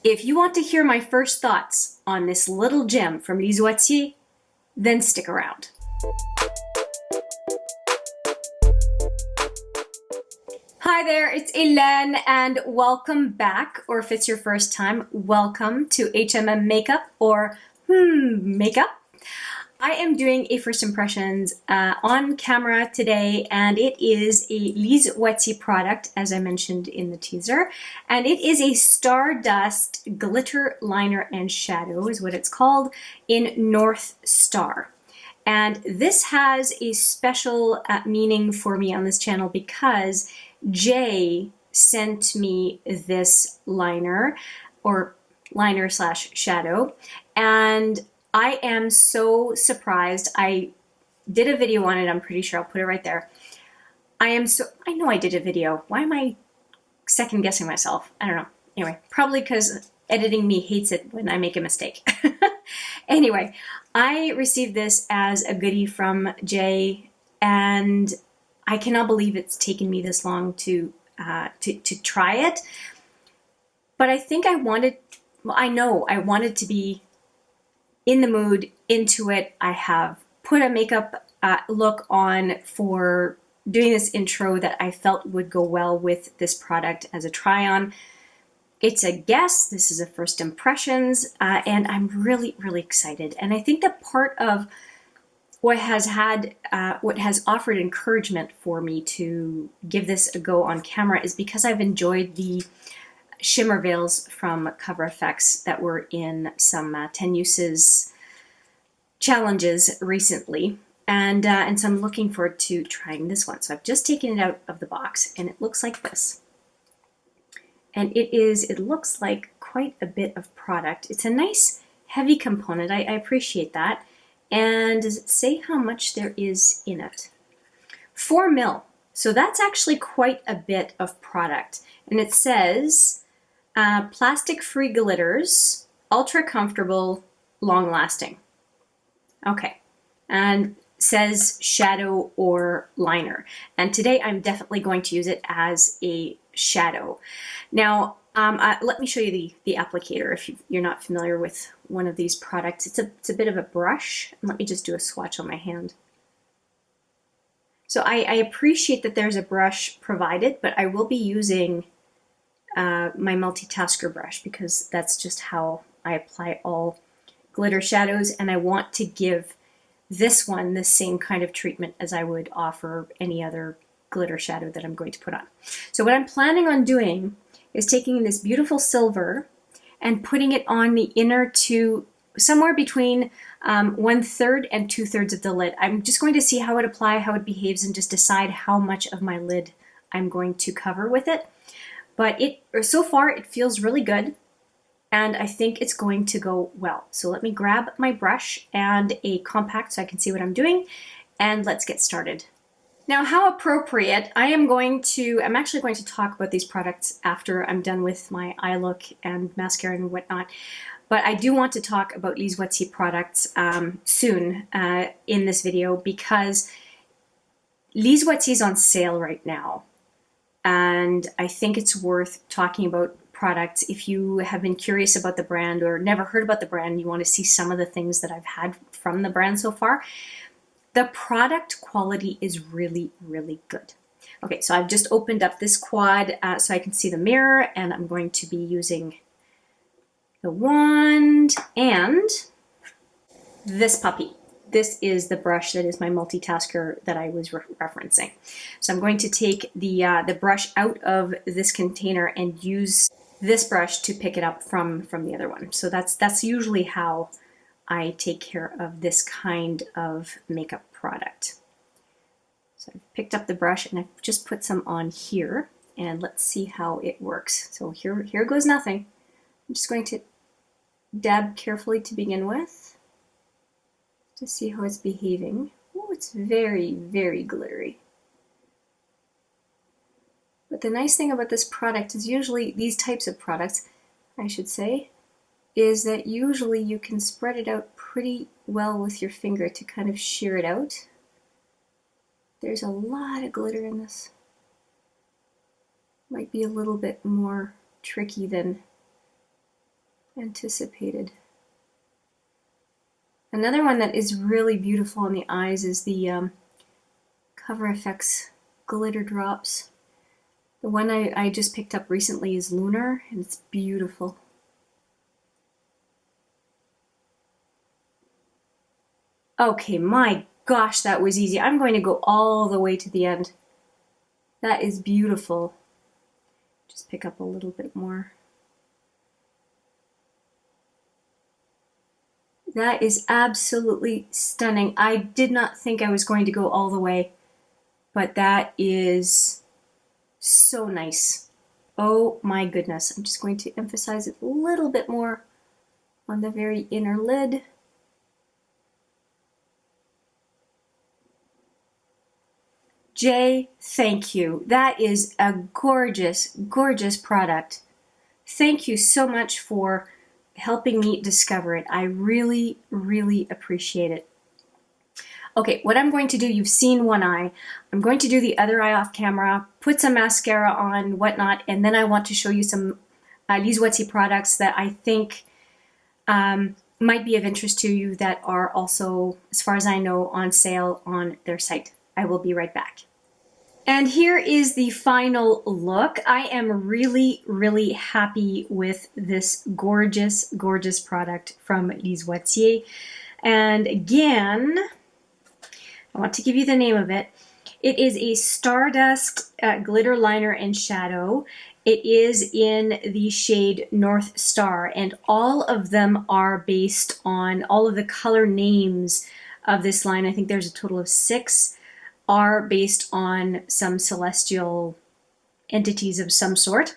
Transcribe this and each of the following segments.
If you want to hear my first thoughts on this little gem from Lise Watier, then stick around. Hi there, it's Hélène and welcome back, or if it's your first time, welcome to HMM Makeup or Makeup. I am doing a first impressions on camera today, and it is a Lise Watier product, as I mentioned in the teaser, and it is a Stardust glitter liner and shadow is what it's called, in North Star. And this has a special meaning for me on this channel because Jay sent me this liner, or liner slash shadow, and I am so surprised. I did a video on it. I'm pretty sure I'll put it right there. I know I did a video. Why am I second guessing myself? I don't know. Anyway, probably because editing me hates it when I make a mistake. Anyway, I received this as a goodie from Jay, and I cannot believe it's taken me this long to try it. But I think I know I wanted to be in the mood, into it. I have put a makeup look on for doing this intro that I felt would go well with this product as a try-on. It's a guess. This is a first impressions, and I'm really, really excited. And I think that part of what has offered encouragement for me to give this a go on camera is because I've enjoyed the shimmer veils from Cover FX that were in some 10 uses challenges recently, and so I'm looking forward to trying this one. So I've just taken it out of the box, and it looks like this. And it looks like quite a bit of product. It's a nice heavy component. I appreciate that. And does it say how much there is in it? 4 ml. So that's actually quite a bit of product. And it says plastic-free glitters, ultra comfortable, long lasting. Okay, and says shadow or liner. And today I'm definitely going to use it as a shadow. Now, let me show you the applicator if you're not familiar with one of these products. It's a bit of a brush. Let me just do a swatch on my hand. So I appreciate that there's a brush provided, but I will be using my multitasker brush because that's just how I apply all glitter shadows, and I want to give this one the same kind of treatment as I would offer any other glitter shadow that I'm going to put on. So what I'm planning on doing is taking this beautiful silver and putting it on the inner to somewhere between 1/3 and 2/3 of the lid. I'm just going to see how it behaves, and just decide how much of my lid I'm going to cover with it. But so far it feels really good, and I think it's going to go well. So let me grab my brush and a compact so I can see what I'm doing, and let's get started. Now, how appropriate. I'm actually going to talk about these products after I'm done with my eye look and mascara and whatnot. But I do want to talk about Lise Watier products soon in this video, because Lise Watier is on sale right now. And I think it's worth talking about products. If you have been curious about the brand or never heard about the brand, you want to see some of the things that I've had from the brand so far, the product quality is really, really good. Okay, so I've just opened up this quad so I can see the mirror, and I'm going to be using the wand and this puppy. This is the brush that is my multitasker that I was referencing. So I'm going to take the brush out of this container and use this brush to pick it up from the other one. So that's usually how I take care of this kind of makeup product. So I've picked up the brush and I've just put some on here, and let's see how it works. So here goes nothing. I'm just going to dab carefully to begin with to see how it's behaving. Oh, it's very, very glittery. But the nice thing about this product is usually these types of products, I should say, is that usually you can spread it out pretty well with your finger to kind of shear it out. There's a lot of glitter in this. Might be a little bit more tricky than anticipated. Another one that is really beautiful in the eyes is the Cover FX glitter drops. The one I just picked up recently is Lunar, and it's beautiful. Okay, my gosh, that was easy. I'm going to go all the way to the end. That is beautiful. Just pick up a little bit more. That is absolutely stunning. I did not think I was going to go all the way, but that is so nice. Oh my goodness. I'm just going to emphasize it a little bit more on the very inner lid. Jay, thank you. That is a gorgeous, gorgeous product. Thank you so much for helping me discover it. I really, really appreciate it. Okay, what I'm going to do, you've seen one eye. I'm going to do the other eye off camera, put some mascara on, whatnot, and then I want to show you some Lise Watier products that I think might be of interest to you that are also, as far as I know, on sale on their site. I will be right back. And here is the final look. I am really, really happy with this gorgeous, gorgeous product from Lise Watier. And again, I want to give you the name of it. It is a Stardust glitter liner and shadow. It is in the shade North Star, and all of them are based on all of the color names of this line. I think there's a total of 6. Are based on some celestial entities of some sort.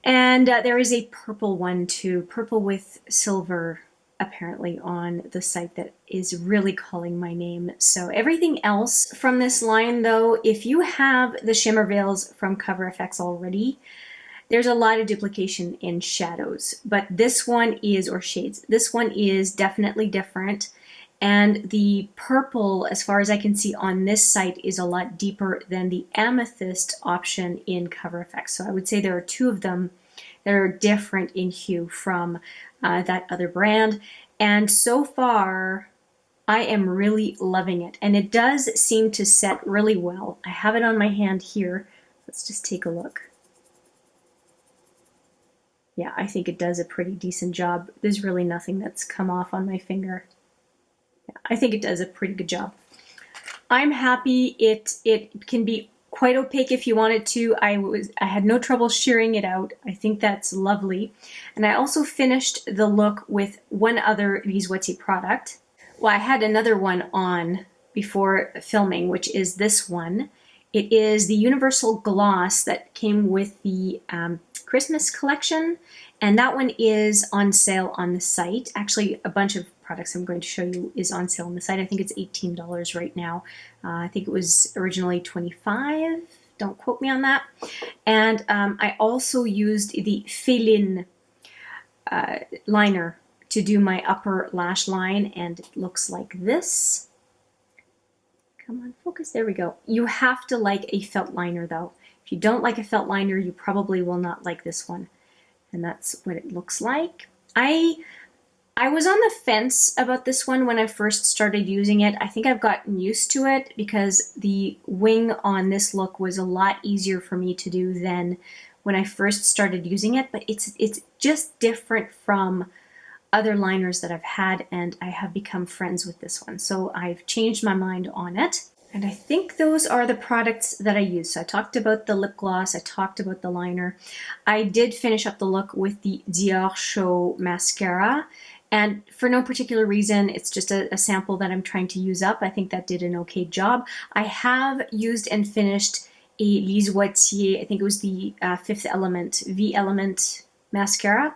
And there is a purple one too, purple with silver apparently on the site that is really calling my name. So everything else from this line though, if you have the shimmer veils from Cover FX already, there's a lot of duplication in shadows, but this one is, or shades, this one is definitely different. And the purple, as far as I can see on this site, is a lot deeper than the amethyst option in Cover FX. So I would say there are 2 of them that are different in hue from that other brand. And so far, I am really loving it. And it does seem to set really well. I have it on my hand here. Let's just take a look. Yeah, I think it does a pretty decent job. There's really nothing that's come off on my finger. I think it does a pretty good job. I'm happy. It can be quite opaque if you wanted to. I had no trouble shearing it out. I think that's lovely. And I also finished the look with one other Lise Watier product. Well, I had another one on before filming, which is this one. It is the Universal Gloss that came with the Christmas collection. And that one is on sale on the site. Actually, a bunch of products I'm going to show you is on sale on the site. I think it's $18 right now. I think it was originally $25. Don't quote me on that. And I also used the Féline liner to do my upper lash line, and it looks like this. Come on, focus. There we go. You have to like a felt liner though. If you don't like a felt liner, you probably will not like this one. And that's what it looks like. I was on the fence about this one when I first started using it. I think I've gotten used to it because the wing on this look was a lot easier for me to do than when I first started using it, but it's just different from other liners that I've had, and I have become friends with this one. So I've changed my mind on it. And I think those are the products that I use. So I talked about the lip gloss, I talked about the liner. I did finish up the look with the Dior Show mascara. And for no particular reason, it's just a sample that I'm trying to use up. I think that did an okay job. I have used and finished a Lise Watier, I think it was the Fifth Element, V Element mascara.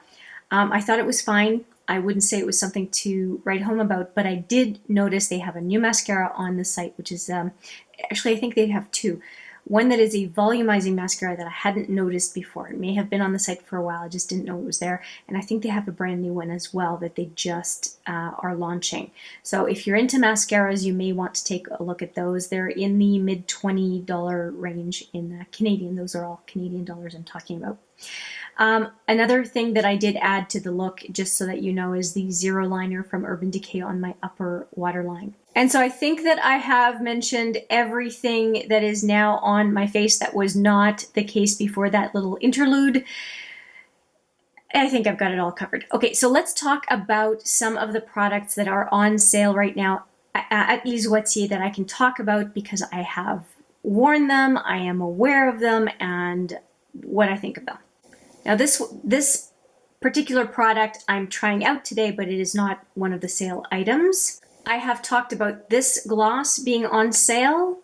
I thought it was fine. I wouldn't say it was something to write home about, but I did notice they have a new mascara on the site, which is, actually I think they have 2. one that is a volumizing mascara that I hadn't noticed before. It may have been on the site for a while, I just didn't know it was there. And I think they have a brand new one as well that they just are launching. So if you're into mascaras, you may want to take a look at those. They're in the mid $20 range in Canadian. Those are all Canadian dollars I'm talking about. Another thing that I did add to the look, just so that you know, is the zero liner from Urban Decay on my upper waterline. And so I think that I have mentioned everything that is now on my face that was not the case before that little interlude. I think I've got it all covered. Okay, so let's talk about some of the products that are on sale right now at Lise Watier that I can talk about because I have worn them, I am aware of them, and what I think of them. Now this particular product I'm trying out today, but it is not one of the sale items. I have talked about this gloss being on sale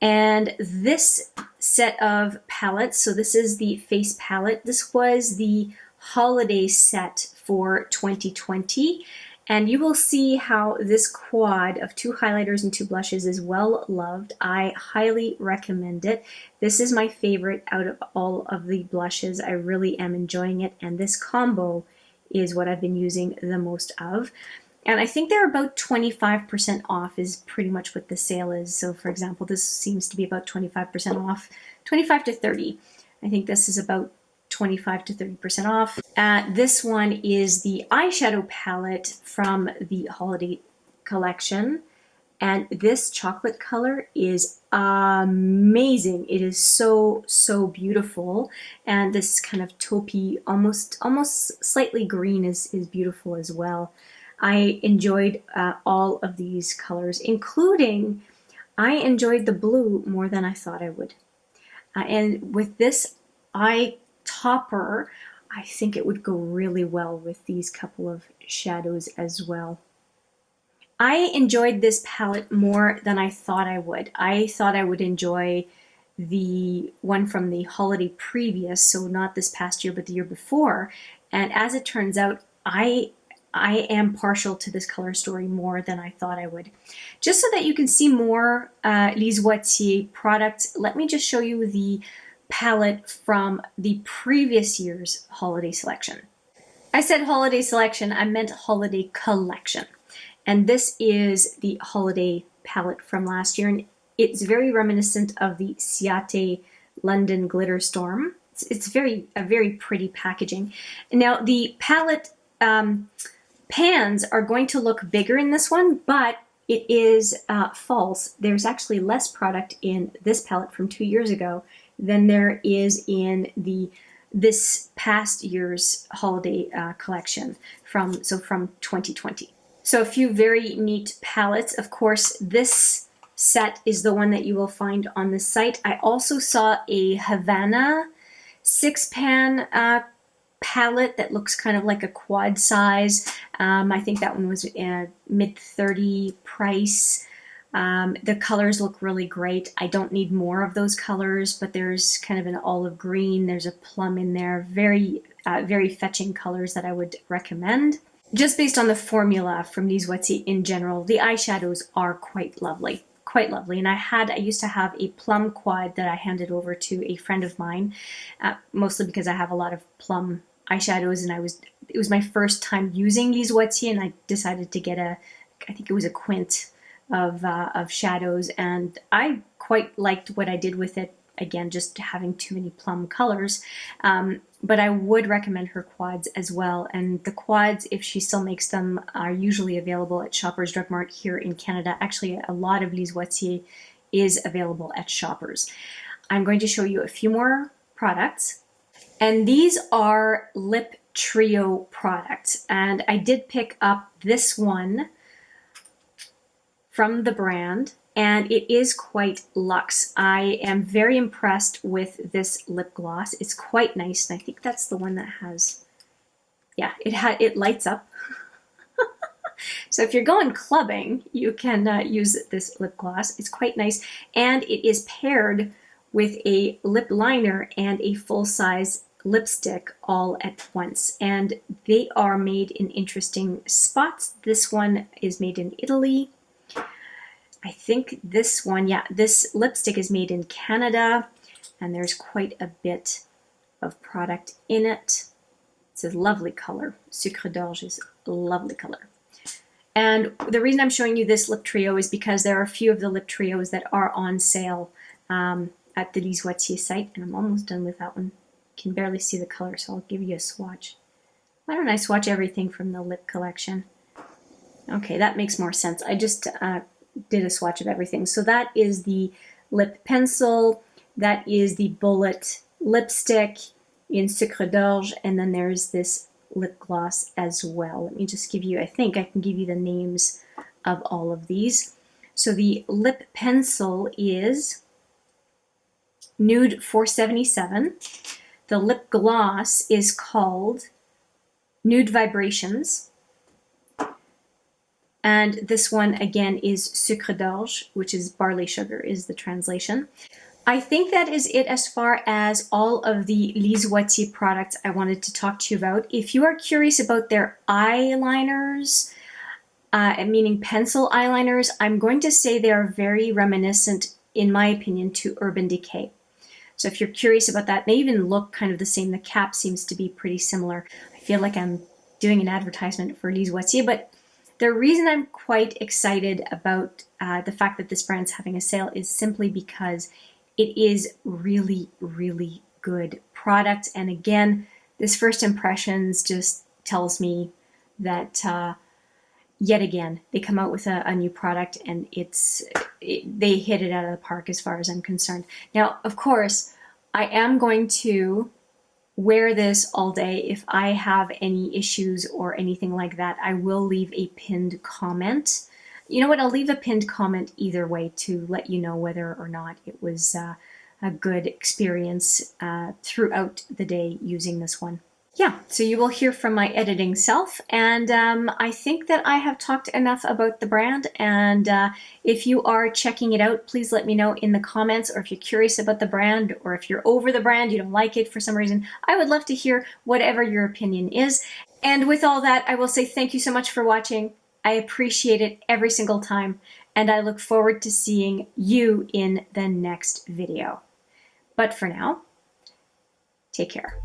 and this set of palettes. So this is the face palette. This was the holiday set for 2020. And you will see how this quad of 2 highlighters and 2 blushes is well loved. I highly recommend it. This is my favorite out of all of the blushes. I really am enjoying it. And this combo is what I've been using the most of. And I think they're about 25% off is pretty much what the sale is. So for example, this seems to be about 25% off, 25 to 30. I think this is about 25 to 30% off. This one is the eyeshadow palette from the holiday collection. And this chocolate color is amazing. It is so, so beautiful. And this kind of taupey, almost slightly green is beautiful as well. I enjoyed all of these colors, including I enjoyed the blue more than I thought I would. And with this eye topper, I think it would go really well with these couple of shadows as well. I enjoyed this palette more than I thought I would. I thought I would enjoy the one from the holiday previous, so not this past year, but the year before. And as it turns out, I am partial to this color story more than I thought I would. Just so that you can see more Lise Watier products, let me just show you the palette from the previous year's holiday selection. I said holiday selection, I meant holiday collection. And this is the holiday palette from last year, and it's very reminiscent of the Ciate London Glitter Storm. It's a very pretty packaging. Now the palette pans are going to look bigger in this one, but it is false. There's actually less product in this palette from 2 years ago than there is in this past year's holiday collection from 2020. So a few very neat palettes. Of course, this set is the one that you will find on the site. I also saw a Havana 6-pan palette that looks kind of like a quad size. I think that one was mid 30 price. The colors look really great. I don't need more of those colors, but there's kind of an olive green, there's a plum in there, very fetching colors that I would recommend. Just based on the formula from Lise Watier in general, the eyeshadows are quite lovely. And I used to have a plum quad that I handed over to a friend of mine, mostly because I have a lot of plum eyeshadows, and it was my first time using Lise Watier, and I decided to get I think it was a quint of shadows, and I quite liked what I did with it. Again, just having too many plum colors, but I would recommend her quads as well. And the quads, if she still makes them, are usually available at Shoppers Drug Mart here in Canada. Actually, a lot of Lise Watier is available at Shoppers. I'm going to show you a few more products, and these are lip trio products, and I did pick up this one from the brand, and it is quite luxe. I am very impressed with this lip gloss. It's quite nice, and I think that's the one that has, yeah, it lights up. So if you're going clubbing, you can use this lip gloss. It's quite nice, and it is paired with a lip liner and a full-size lipstick all at once, and they are made in interesting spots. This one is made in Italy. I think this one, yeah, this lipstick is made in Canada, and there's quite a bit of product in it. It's a lovely color. Sucre d'Orge is a lovely color. And the reason I'm showing you this lip trio is because there are a few of the lip trios that are on sale at the Lise Watier site, and I'm almost done with that one. You can barely see the color, so I'll give you a swatch. Why don't I swatch everything from the lip collection? Okay, that makes more sense. I just did a swatch of everything. So that is the lip pencil, that is the bullet lipstick in Sucre d'Orge, and then there's this lip gloss as well. Let me just give you, I think I can give you the names of all of these. So the lip pencil is Nude 477. The lip gloss is called Nude Vibrations. And this one again is Sucre d'Orge, which is barley sugar is the translation. I think that is it as far as all of the Lise Watier products I wanted to talk to you about. If you are curious about their eyeliners, meaning pencil eyeliners, I'm going to say they are very reminiscent, in my opinion, to Urban Decay. So if you're curious about that, they even look kind of the same. The cap seems to be pretty similar. I feel like I'm doing an advertisement for Lise Watier, but the reason I'm quite excited about the fact that this brand's having a sale is simply because it is really, really good product. And again, this first impressions just tells me that yet again, they come out with a new product and they hit it out of the park as far as I'm concerned. Now, of course, I am going to wear this all day. If I have any issues or anything like that, I will leave a pinned comment. You know what, I'll leave a pinned comment either way to let you know whether or not it was a good experience throughout the day using this one. Yeah, so you will hear from my editing self, and I think that I have talked enough about the brand, and if you are checking it out, please let me know in the comments, or if you're curious about the brand, or if you're over the brand, you don't like it for some reason. I would love to hear whatever your opinion is. And with all that, I will say thank you so much for watching. I appreciate it every single time, and I look forward to seeing you in the next video. But for now, take care.